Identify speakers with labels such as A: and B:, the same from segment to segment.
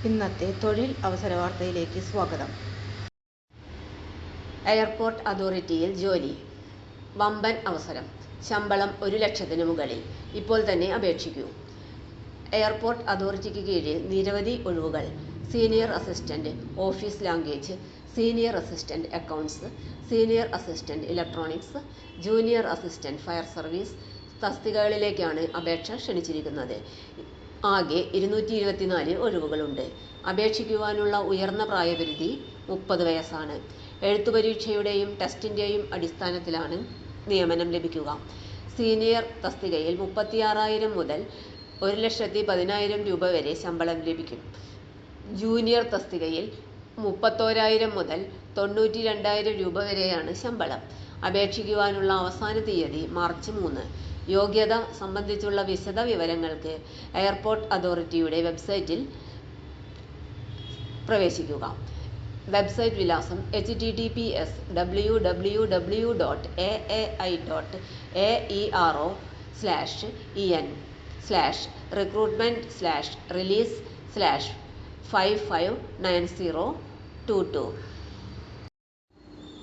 A: ഇന്നത്തെ തൊഴിൽ അവസര വാർത്തയിലേക്ക് സ്വാഗതം. എയർപോർട്ട് അതോറിറ്റിയിൽ ജോലി. വമ്പൻ അവസരം. ശമ്പളം 1,00,000-ന് മുകളിൽ. ഇപ്പോൾ തന്നെ അപേക്ഷിക്കൂ. എയർപോർട്ട് അതോറിറ്റിക്ക് കീഴിൽ നിരവധി ഒഴിവുകൾ. Senior assistant office language, senior assistant accounts, senior assistant electronics, junior assistant fire service തസ്തികകളിലേക്കാണ് അപേക്ഷ ക്ഷണിച്ചിരിക്കുന്നത്. ആകെ 224 ഒഴിവുകളുണ്ട്. അപേക്ഷിക്കുവാനുള്ള ഉയർന്ന പ്രായപരിധി 30 വയസ്സാണ്. എഴുത്തുപരീക്ഷയുടെയും ടെസ്റ്റിൻ്റെയും അടിസ്ഥാനത്തിലാണ് നിയമനം ലഭിക്കുക. സീനിയർ തസ്തികയിൽ 36,000 മുതൽ 1,10,000 രൂപ വരെ ശമ്പളം ലഭിക്കും. ജൂനിയർ തസ്തികയിൽ 31,000 മുതൽ 92,000 രൂപ വരെയാണ് ശമ്പളം. അപേക്ഷിക്കുവാനുള്ള അവസാന തീയതി മാർച്ച് 3. യോഗ്യത സംബന്ധിച്ചുള്ള വിശദ വിവരങ്ങൾക്ക് എയർപോർട്ട് അതോറിറ്റിയുടെ വെബ്സൈറ്റിൽ പ്രവേശിക്കുക. വെബ്സൈറ്റ് വിലാസം https://aero/recruitment/release/559022.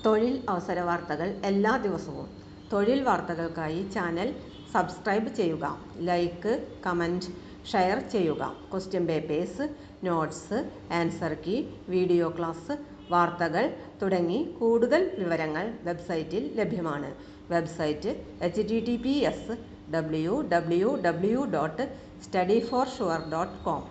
A: തൊഴിൽ അവസര വാർത്തകൾ എല്ലാ ദിവസവും. തൊഴിൽ വാർത്തകൾക്കായി ചാനൽ സബ്സ്ക്രൈബ് ചെയ്യുക. ലൈക്ക്, കമൻറ്റ്, ഷെയർ ചെയ്യുക. Question papers, notes, answer key, video class, വാർത്തകൾ തുടങ്ങി കൂടുതൽ വിവരങ്ങൾ വെബ്സൈറ്റിൽ ലഭ്യമാണ്. Website https://www.studyforsure.com